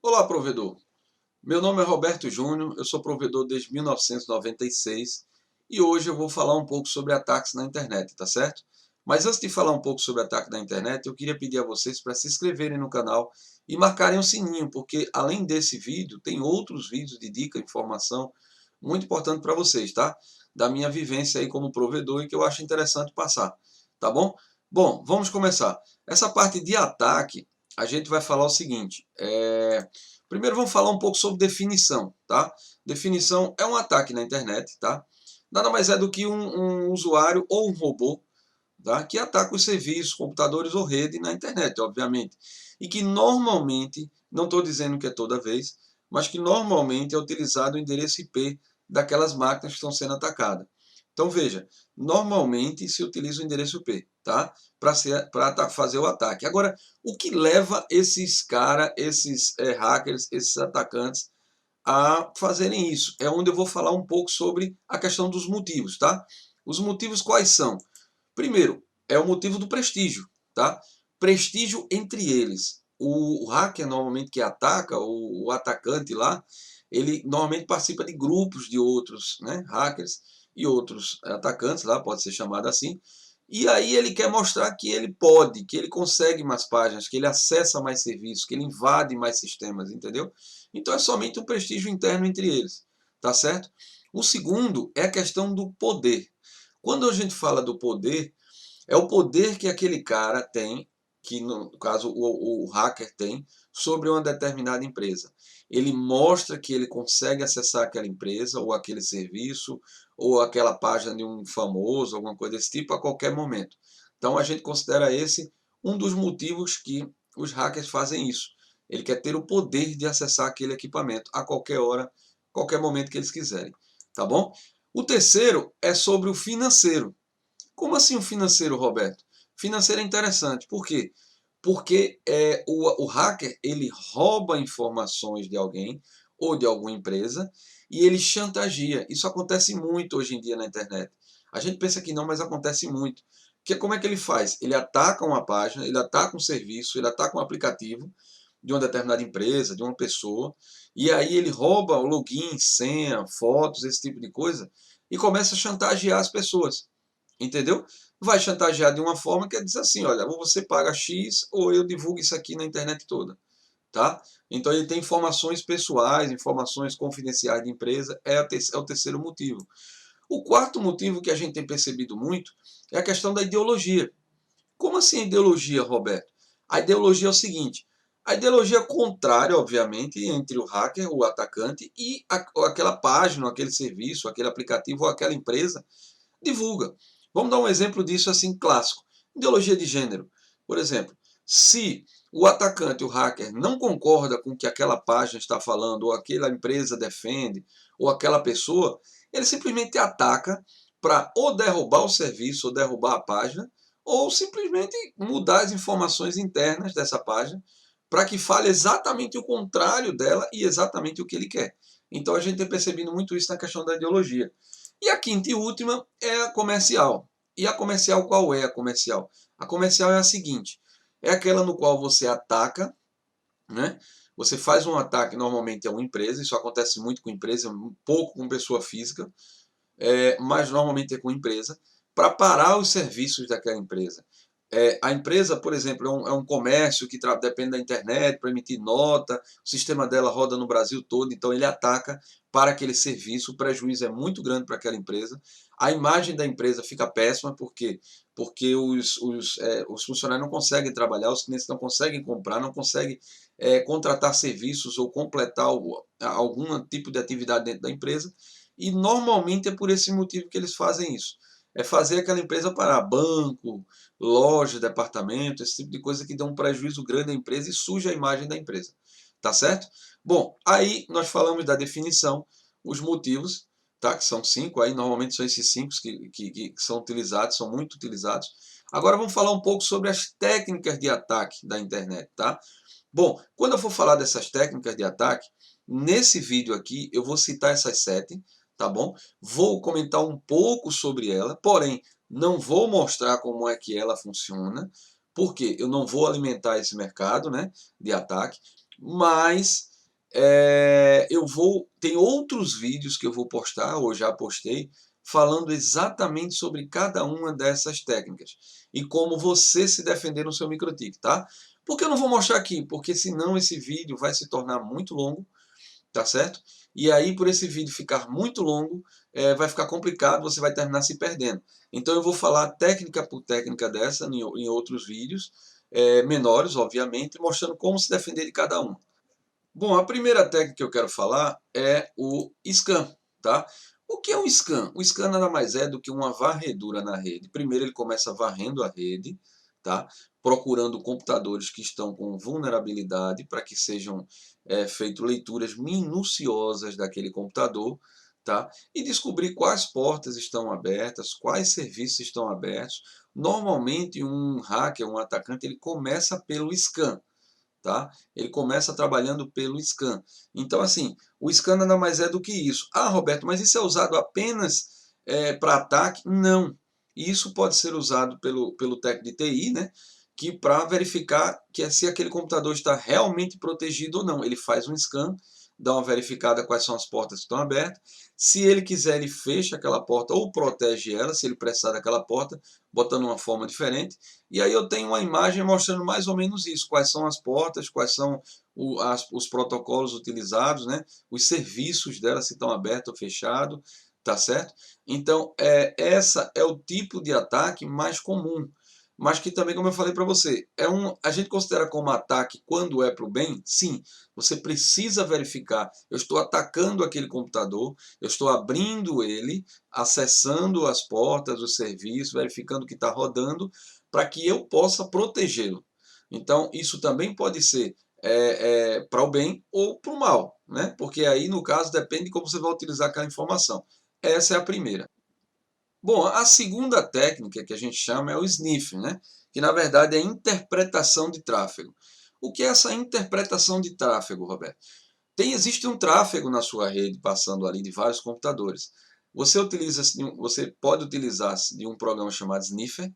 Olá, provedor. Meu nome é Roberto Júnior, eu sou provedor desde 1996 e hoje eu vou falar um pouco sobre ataques na internet, tá certo? Mas antes de falar um pouco sobre ataque na internet, eu queria pedir a vocês para se inscreverem no canal e marcarem o sininho, porque além desse vídeo, tem outros vídeos de dica, informação muito importante para vocês, tá? Da minha vivência aí como provedor e que eu acho interessante passar, tá bom? Bom, vamos começar. Essa parte de ataque, a gente vai falar o seguinte, primeiro vamos falar um pouco sobre definição, tá? Definição é um ataque na internet, tá? Nada mais é do que um usuário ou um robô, tá? Que ataca os serviços, computadores ou rede na internet, obviamente. E que normalmente, não estou dizendo que é toda vez, mas que normalmente é utilizado o endereço IP daquelas máquinas que estão sendo atacadas. Então veja, normalmente se utiliza o endereço IP, tá? Para fazer o ataque. Agora, o que leva esses caras, esses hackers, esses atacantes a fazerem isso? É onde eu vou falar um pouco sobre a questão dos motivos, tá? Os motivos quais são? Primeiro, é o motivo do prestígio, tá? Prestígio entre eles. O hacker normalmente que ataca, o atacante lá, ele normalmente participa de grupos de outros, né, hackers e outros atacantes lá, pode ser chamado assim. E aí ele quer mostrar que ele pode, que ele consegue mais páginas, que ele acessa mais serviços, que ele invade mais sistemas, entendeu? Então é somente um prestígio interno entre eles, tá certo? O segundo é a questão do poder. Quando a gente fala do poder, é o poder que aquele cara tem, que no caso o hacker tem, sobre uma determinada empresa. Ele mostra que ele consegue acessar aquela empresa, ou aquele serviço, ou aquela página de um famoso, alguma coisa desse tipo, a qualquer momento. Então a gente considera esse um dos motivos que os hackers fazem isso. Ele quer ter o poder de acessar aquele equipamento a qualquer hora, qualquer momento que eles quiserem. Tá bom? O terceiro é sobre o financeiro. Como assim o financeiro, Roberto? Financeiro é interessante. Por quê? Porque o hacker ele rouba informações de alguém ou de alguma empresa e ele chantageia. Isso acontece muito hoje em dia na internet. A gente pensa que não, mas acontece muito. Que como é que ele faz? Ele ataca uma página, ele ataca um serviço, ele ataca um aplicativo de uma determinada empresa, de uma pessoa, e aí ele rouba o login, senha, fotos, esse tipo de coisa, e começa a chantagear as pessoas. Entendeu? Vai chantagear de uma forma que é dizer assim, olha, ou você paga X ou eu divulgo isso aqui na internet toda, tá? Então ele tem informações pessoais, informações confidenciais de empresa, é o terceiro motivo. O quarto motivo que a gente tem percebido muito é a questão da ideologia. Como assim ideologia, Roberto? A ideologia é o seguinte, a ideologia é contrária, obviamente, entre o hacker, o atacante, e aquela página, aquele serviço, aquele aplicativo ou aquela empresa divulga. Vamos dar um exemplo disso assim clássico. Ideologia de gênero. Por exemplo, se o atacante, o hacker, não concorda com o que aquela página está falando, ou aquela empresa defende, ou aquela pessoa, ele simplesmente ataca para ou derrubar o serviço, ou derrubar a página, ou simplesmente mudar as informações internas dessa página para que fale exatamente o contrário dela e exatamente o que ele quer. Então a gente tem percebido muito isso na questão da ideologia. E a quinta e última é a comercial. E a comercial qual é a comercial? A comercial é a seguinte, é aquela no qual você ataca, né? Você faz um ataque normalmente a uma empresa, isso acontece muito com empresa, um pouco com pessoa física, mas normalmente é com empresa, para parar os serviços daquela empresa. A empresa, por exemplo, é um comércio que depende da internet para emitir nota, o sistema dela roda no Brasil todo, então ele ataca para aquele serviço, o prejuízo é muito grande para aquela empresa, a imagem da empresa fica péssima, porque os funcionários não conseguem trabalhar, os clientes não conseguem comprar, não conseguem contratar serviços ou completar algum tipo de atividade dentro da empresa, e normalmente é por esse motivo que eles fazem isso. É fazer aquela empresa parar. Banco, loja, departamento, esse tipo de coisa que dá um prejuízo grande à empresa e suja a imagem da empresa. Tá certo? Bom, aí nós falamos da definição, os motivos, tá? Que são 5, aí normalmente são esses 5 que são utilizados, são muito utilizados. Agora vamos falar um pouco sobre as técnicas de ataque da internet, tá? Bom, quando eu for falar dessas técnicas de ataque, nesse vídeo aqui eu vou citar essas 7, tá bom? Vou comentar um pouco sobre ela, porém não vou mostrar como é que ela funciona, porque eu não vou alimentar esse mercado, né, de ataque, mas Tem outros vídeos que eu vou postar, ou já postei, falando exatamente sobre cada uma dessas técnicas e como você se defender no seu microtik, tá? Por que eu não vou mostrar aqui? Porque senão esse vídeo vai se tornar muito longo, tá certo? E aí, por esse vídeo ficar muito longo, vai ficar complicado, você vai terminar se perdendo. Então eu vou falar técnica por técnica dessa em outros vídeos, menores, obviamente, mostrando como se defender de cada uma. Bom, a primeira técnica que eu quero falar é o scan, tá? O que é um scan? O scan nada mais é do que uma varredura na rede. Primeiro ele começa varrendo a rede, tá? Procurando computadores que estão com vulnerabilidade para que sejam feitas leituras minuciosas daquele computador, tá? E descobrir quais portas estão abertas, quais serviços estão abertos. Normalmente um hacker, um atacante, ele começa pelo scan. Tá? Ele começa trabalhando pelo scan. Então, assim, o scan nada mais é do que isso. Ah, Roberto, mas isso é usado apenas para ataque? Não. Isso pode ser usado pelo técnico de TI, né? Que para verificar se aquele computador está realmente protegido ou não. Ele faz um scan, dá uma verificada quais são as portas que estão abertas. Se ele quiser, ele fecha aquela porta ou protege ela, se ele precisar daquela porta, botando uma forma diferente. E aí eu tenho uma imagem mostrando mais ou menos isso, quais são as portas, quais são os protocolos utilizados, né? Os serviços dela, se estão abertos ou fechados, tá certo? Então, essa é o tipo de ataque mais comum, mas que também, como eu falei para você, a gente considera como ataque quando é para o bem? Sim, você precisa verificar, eu estou atacando aquele computador, eu estou abrindo ele, acessando as portas, os serviços, verificando que está rodando, para que eu possa protegê-lo. Então, isso também pode ser para o bem ou para o mal, né? Porque aí, no caso, depende de como você vai utilizar aquela informação. Essa é a primeira. Bom, a segunda técnica que a gente chama é o sniffing, né? Que na verdade é interpretação de tráfego. O que é essa interpretação de tráfego, Roberto? Existe um tráfego na sua rede passando ali de vários computadores. Você pode utilizar de um programa chamado Sniffer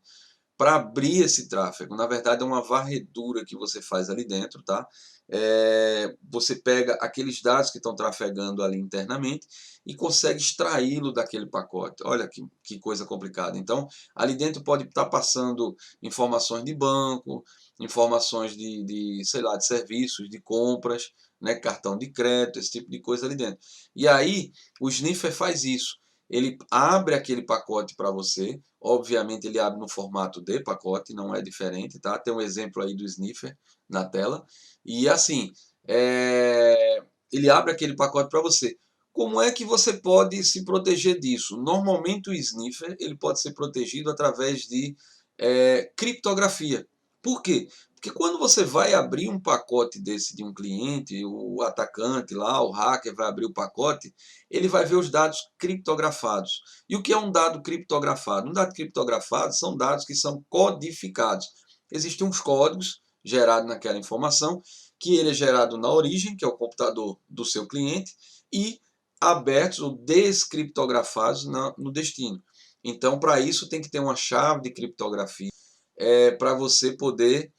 para abrir esse tráfego. Na verdade, é uma varredura que você faz ali dentro, tá? Você pega aqueles dados que estão trafegando ali internamente e consegue extraí-lo daquele pacote. Olha que coisa complicada. Então, ali dentro pode estar passando informações de banco, informações sei lá, de serviços, de compras, né, cartão de crédito, esse tipo de coisa ali dentro. E aí, o Sniffer faz isso. Ele abre aquele pacote para você. Obviamente ele abre no formato de pacote, não é diferente, tá? Tem um exemplo aí do Sniffer na tela. E assim, ele abre aquele pacote para você. Como é que você pode se proteger disso? Normalmente o Sniffer ele pode ser protegido através de criptografia. Por quê? Porque quando você vai abrir um pacote desse de um cliente, o atacante lá, o hacker vai abrir o pacote, ele vai ver os dados criptografados. E o que é um dado criptografado? Um dado criptografado são dados que são codificados. Existem uns códigos gerados naquela informação, que ele é gerado na origem, que é o computador do seu cliente, e abertos ou descriptografados no destino. Então, para isso, tem que ter uma chave de criptografia para você poder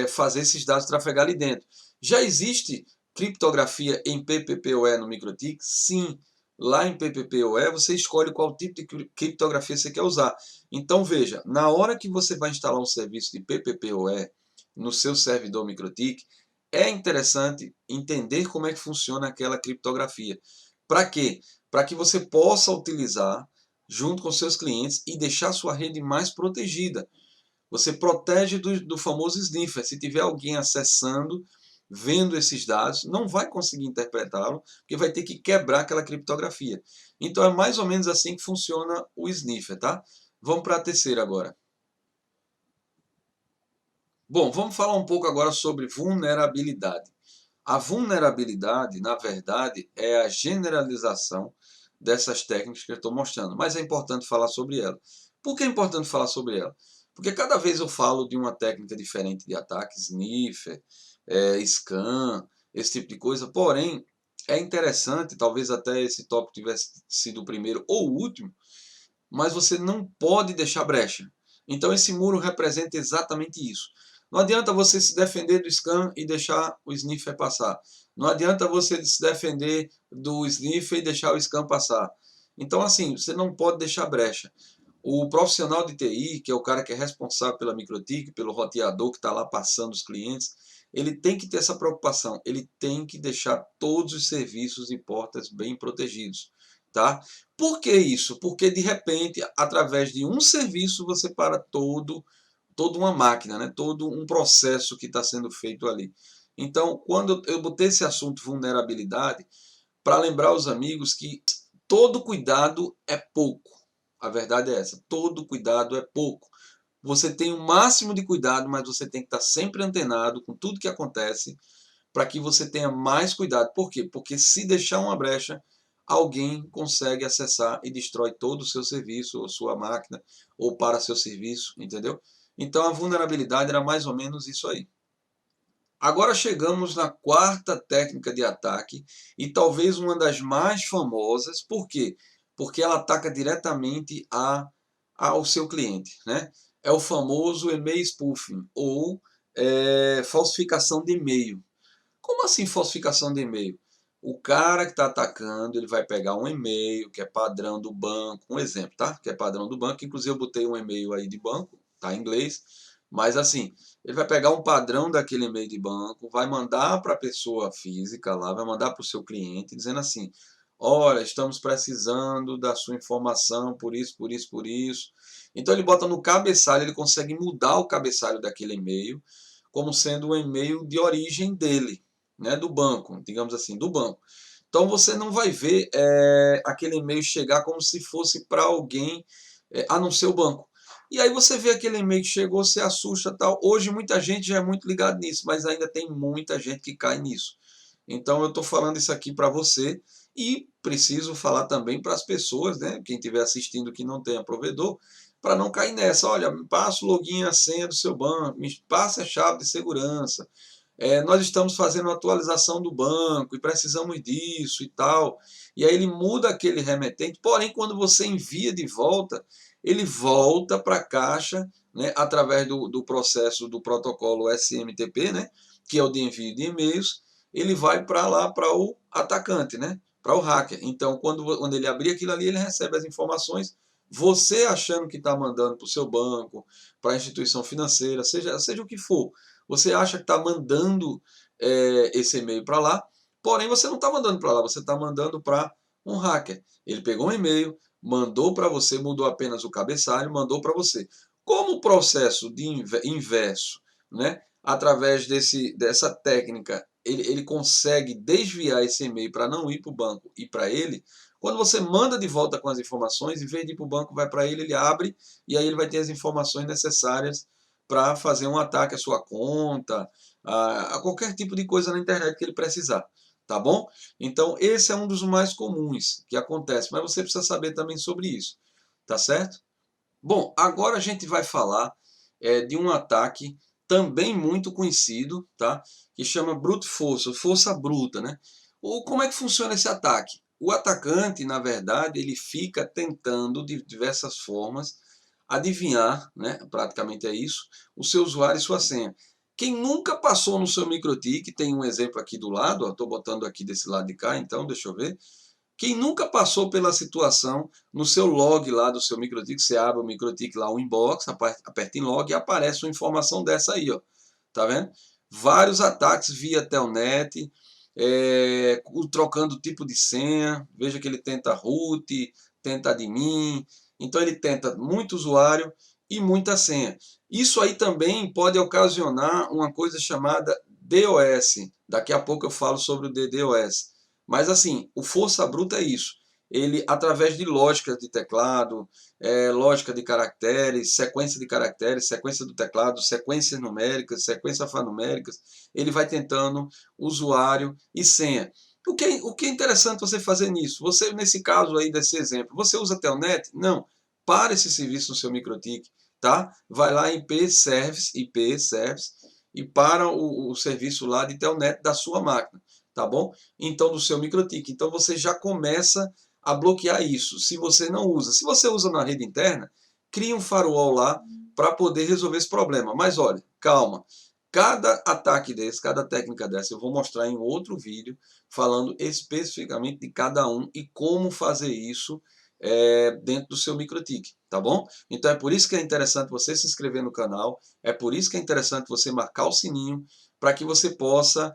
fazer esses dados trafegar ali dentro. Já existe criptografia em PPPoE no MikroTik? Sim. Lá em PPPoE você escolhe qual tipo de criptografia você quer usar. Então veja, na hora que você vai instalar um serviço de PPPoE no seu servidor MikroTik, é interessante entender como é que funciona aquela criptografia. Para quê? Para que você possa utilizar junto com seus clientes e deixar sua rede mais protegida. Você protege do famoso sniffer. Se tiver alguém acessando, vendo esses dados, não vai conseguir interpretá-lo, porque vai ter que quebrar aquela criptografia. Então é mais ou menos assim que funciona o sniffer, tá? Vamos para a terceira agora. Bom, vamos falar um pouco agora sobre vulnerabilidade. A vulnerabilidade, na verdade, é a generalização dessas técnicas que eu estou mostrando, mas é importante falar sobre ela. Por que é importante falar sobre ela? Porque cada vez eu falo de uma técnica diferente de ataque, sniffer, scan, esse tipo de coisa, porém, é interessante, talvez até esse tópico tivesse sido o primeiro ou o último, mas você não pode deixar brecha. Então esse muro representa exatamente isso. Não adianta você se defender do scan e deixar o sniffer passar. Não adianta você se defender do sniffer e deixar o scan passar. Então, assim, você não pode deixar brecha. O profissional de TI, que é o cara que é responsável pela MikroTik, pelo roteador que está lá passando os clientes, ele tem que ter essa preocupação. Ele tem que deixar todos os serviços e portas bem protegidos. Tá? Por que isso? Porque, de repente, através de um serviço, você para toda uma máquina, né? Todo um processo que está sendo feito ali. Então, quando eu botei esse assunto vulnerabilidade, para lembrar os amigos que todo cuidado é pouco. A verdade é essa, todo cuidado é pouco. Você tem o máximo de cuidado, mas você tem que estar sempre antenado com tudo que acontece para que você tenha mais cuidado. Por quê? Porque se deixar uma brecha, alguém consegue acessar e destrói todo o seu serviço, ou sua máquina, ou para seu serviço, entendeu? Então a vulnerabilidade era mais ou menos isso aí. Agora chegamos na quarta técnica de ataque e talvez uma das mais famosas. Por quê? Porque ela ataca diretamente ao seu cliente, né? É o famoso e-mail spoofing ou falsificação de e-mail. Como assim falsificação de e-mail? O cara que está atacando, ele vai pegar um e-mail que é padrão do banco, um exemplo, tá? Que é padrão do banco, inclusive eu botei um e-mail aí de banco, tá em inglês, mas assim, ele vai pegar um padrão daquele e-mail de banco, vai mandar para a pessoa física lá, vai mandar para o seu cliente, dizendo assim, olha, estamos precisando da sua informação por isso, por isso, por isso. Então ele bota no cabeçalho, ele consegue mudar o cabeçalho daquele e-mail, como sendo o e-mail de origem dele, né, do banco, digamos assim, do banco. Então você não vai ver aquele e-mail chegar como se fosse para alguém a não ser o banco. E aí você vê aquele e-mail que chegou, se assusta tal. Hoje muita gente já é muito ligado nisso, mas ainda tem muita gente que cai nisso. Então eu estou falando isso aqui para você e preciso falar também para as pessoas, né, quem estiver assistindo que não tenha provedor, para não cair nessa. Olha, me passa o login e a senha do seu banco, me passa a chave de segurança. Nós estamos fazendo uma atualização do banco e precisamos disso e tal. E aí ele muda aquele remetente, porém, quando você envia de volta, ele volta para a caixa, né, através do processo do protocolo SMTP, né, que é o de envio de e-mails, ele vai para lá para o atacante, né, para o hacker. Então, quando ele abrir aquilo ali, ele recebe as informações. Você achando que está mandando para o seu banco, para a instituição financeira, seja o que for, você acha que está mandando esse e-mail para lá, porém você não está mandando para lá, você está mandando para um hacker. Ele pegou um e-mail, mandou para você, mudou apenas o cabeçalho, mandou para você. Como o processo de inverso, né, através dessa técnica, ele consegue desviar esse e-mail para não ir para o banco e para ele, quando você manda de volta com as informações, em vez de ir para o banco, vai para ele, ele abre e aí ele vai ter as informações necessárias para fazer um ataque à sua conta, a qualquer tipo de coisa na internet que ele precisar, tá bom? Então esse é um dos mais comuns que acontece, mas você precisa saber também sobre isso, tá certo? Bom, agora a gente vai falar de um ataque também muito conhecido, tá? Que chama brute force, força bruta, né? Como é que funciona esse ataque? O atacante, na verdade, ele fica tentando de diversas formas adivinhar, né? Praticamente é isso, o seu usuário e sua senha. Quem nunca passou no seu MikroTik, tem um exemplo aqui do lado, estou botando aqui desse lado de cá, então deixa eu ver. Quem nunca passou pela situação, no seu log lá do seu MikroTik, você abre o MikroTik lá, o inbox, aperta em log e aparece uma informação dessa aí, ó. Tá vendo? Vários ataques via telnet, trocando tipo de senha. Veja que ele tenta root, tenta admin. Então ele tenta muito usuário e muita senha. Isso aí também pode ocasionar uma coisa chamada DOS. Daqui a pouco eu falo sobre o DDoS. Mas assim, o força bruta é isso. Ele, através de lógicas de teclado, lógica de caracteres, sequência do teclado, sequências numéricas, sequências alfanuméricas, ele vai tentando usuário e senha. O que é interessante você fazer nisso? Você, nesse caso aí, desse exemplo, você usa Telnet? Não. Para esse serviço no seu MikroTik, tá? Vai lá em IP Service, e para o serviço lá de Telnet da sua máquina, tá bom? Então, do seu MikroTik. Então, você já começa a bloquear isso, se você não usa. Se você usa na rede interna, cria um firewall lá para poder resolver esse problema. Mas olha, calma. Cada ataque desse, cada técnica dessa, eu vou mostrar em outro vídeo, falando especificamente de cada um e como fazer isso dentro do seu MikroTik, tá bom? Então é por isso que é interessante você se inscrever no canal, é por isso que é interessante você marcar o sininho, para que você possa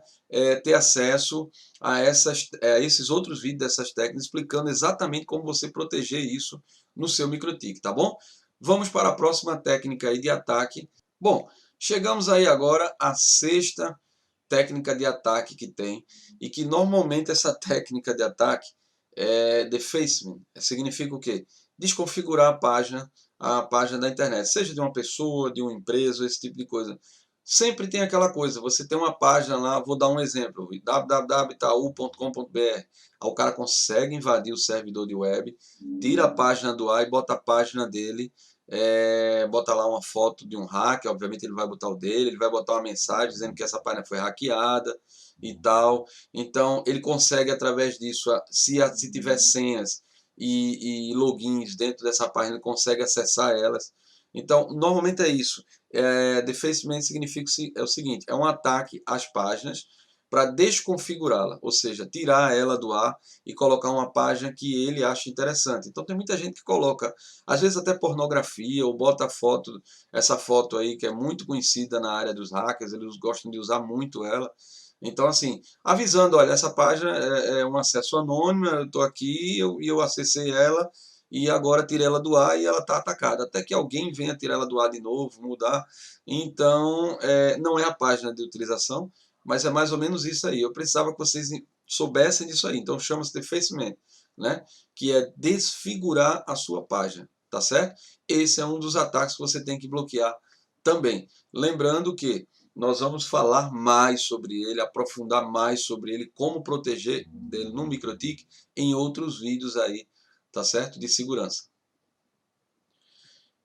ter acesso a esses outros vídeos dessas técnicas, explicando exatamente como você proteger isso no seu MikroTik, tá bom? Vamos para a próxima técnica aí de ataque. Bom, chegamos aí agora à sexta técnica de ataque que tem, e que normalmente essa técnica de ataque é defacement. Significa o quê? Desconfigurar a página da internet, seja de uma pessoa, de uma empresa, esse tipo de coisa. Sempre tem aquela coisa, você tem uma página lá, vou dar um exemplo, www.itaú.com.br, aí o cara consegue invadir o servidor de web, tira a página do ar e bota a página dele, bota lá uma foto de um hacker, obviamente ele vai botar o dele, ele vai botar uma mensagem dizendo que essa página foi hackeada e tal. Então ele consegue através disso, se tiver senhas e logins dentro dessa página, ele consegue acessar elas. Então normalmente é isso. Defacement significa o seguinte, é um ataque às páginas para desconfigurá-la, ou seja, tirar ela do ar e colocar uma página que ele acha interessante. Então tem muita gente que coloca, às vezes até pornografia, ou bota foto, essa foto aí que é muito conhecida na área dos hackers, eles gostam de usar muito ela. Então assim, avisando, olha, essa página é um acesso anônimo, eu estou aqui e eu acessei ela, e agora tirei ela do ar e ela está atacada. Até que alguém venha tirar ela do ar de novo, mudar. Então, não é a página de utilização, mas é mais ou menos isso aí. Eu precisava que vocês soubessem disso aí. Então, chama-se defacement, né? Que é desfigurar a sua página, tá certo? Esse é um dos ataques que você tem que bloquear também. Lembrando que nós vamos falar mais sobre ele, aprofundar mais sobre ele, como proteger dele no MikroTik em outros vídeos aí, tá certo? De segurança.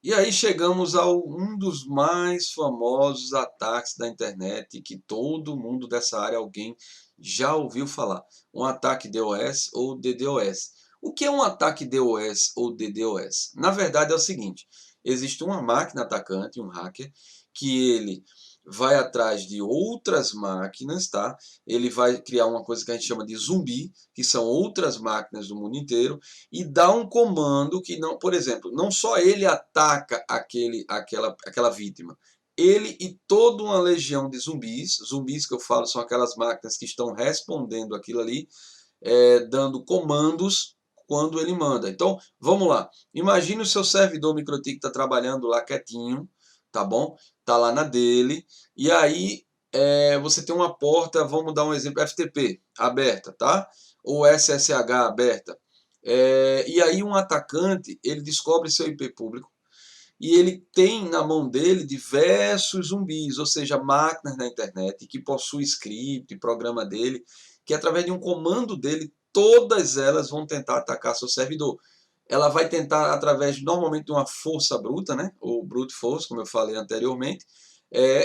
E aí chegamos a um dos mais famosos ataques da internet, que todo mundo dessa área, alguém já ouviu falar. Um ataque DOS ou DDoS. O que é um ataque DOS ou DDoS? Na verdade é o seguinte, existe uma máquina atacante, um hacker, que ele vai atrás de outras máquinas, tá? Ele vai criar uma coisa que a gente chama de zumbi, que são outras máquinas do mundo inteiro, e dá um comando que não, por exemplo, não só ele ataca aquela vítima, ele e toda uma legião de zumbis, zumbis que eu falo são aquelas máquinas que estão respondendo aquilo ali, dando comandos quando ele manda. Então, vamos lá. Imagine o seu servidor MikroTik está trabalhando lá quietinho, tá bom? Tá lá na dele, e aí você tem uma porta, vamos dar um exemplo, FTP aberta, tá? Ou SSH aberta. E aí um atacante, ele descobre seu IP público e ele tem na mão dele diversos zumbis, ou seja, máquinas na internet que possuem script, programa dele, que através de um comando dele, todas elas vão tentar atacar seu servidor. Ela vai tentar através normalmente de uma força bruta, né? Ou brute force, como eu falei anteriormente,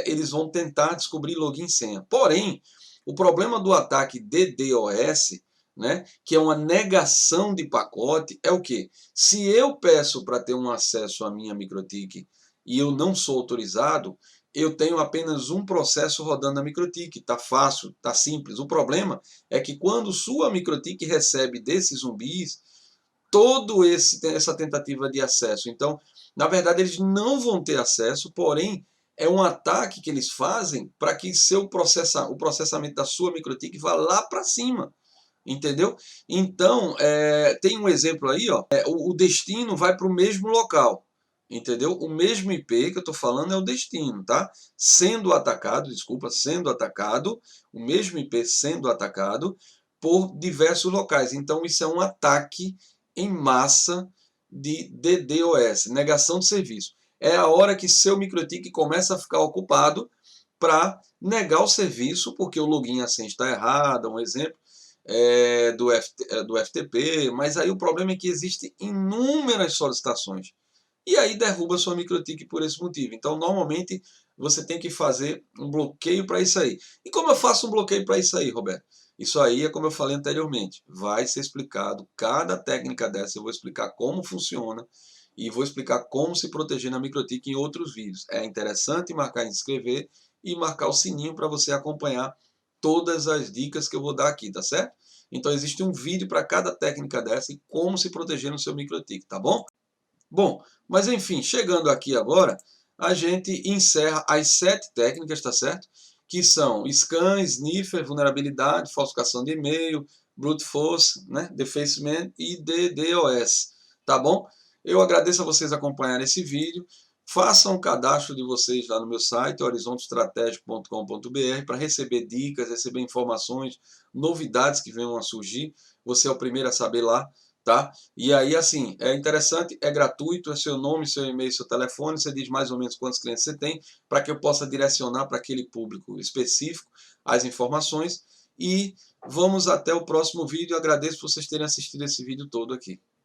eles vão tentar descobrir login e senha. Porém, o problema do ataque DDoS, né, que é uma negação de pacote, é o quê? Se eu peço para ter um acesso à minha MikroTik e eu não sou autorizado, eu tenho apenas um processo rodando na MikroTik. Tá fácil, tá simples. O problema é que quando sua MikroTik recebe desses zumbis, essa tentativa de acesso. Então, na verdade, eles não vão ter acesso, porém, é um ataque que eles fazem para que o processamento da sua MikroTik vá lá para cima. Entendeu? Então, tem um exemplo aí, ó, o destino vai para o mesmo local. Entendeu? O mesmo IP que eu estou falando é o destino, tá? Sendo atacado, desculpa, sendo atacado, o mesmo IP sendo atacado por diversos locais. Então, isso é um ataque em massa de DDoS, negação de serviço. É a hora que seu MikroTik começa a ficar ocupado para negar o serviço, porque o login assim está errado, um exemplo, do FTP, mas aí o problema é que existem inúmeras solicitações. E aí derruba sua MikroTik por esse motivo. Então, normalmente, você tem que fazer um bloqueio para isso aí. E como eu faço um bloqueio para isso aí, Roberto? Isso aí é como eu falei anteriormente. Vai ser explicado cada técnica dessa. Eu vou explicar como funciona. e vou explicar como se proteger na MikroTik em outros vídeos. É interessante marcar em inscrever e marcar o sininho para você acompanhar todas as dicas que eu vou dar aqui, tá certo? Então existe um vídeo para cada técnica dessa e como se proteger no seu MikroTik, tá bom? Bom, mas enfim, chegando aqui agora, a gente encerra as 7 técnicas, tá certo? Que são scan, sniffer, vulnerabilidade, falsificação de e-mail, brute force, né, defacement e DDoS, tá bom? Eu agradeço a vocês acompanharem esse vídeo. Façam o cadastro de vocês lá no meu site, horizonteestratégico.com.br, para receber dicas, receber informações, novidades que venham a surgir. Você é o primeiro a saber lá, tá? E aí, assim, é interessante, é gratuito, é seu nome, seu e-mail, seu telefone, você diz mais ou menos quantos clientes você tem, para que eu possa direcionar para aquele público específico as informações. E vamos até o próximo vídeo. Eu agradeço por vocês terem assistido esse vídeo todo aqui.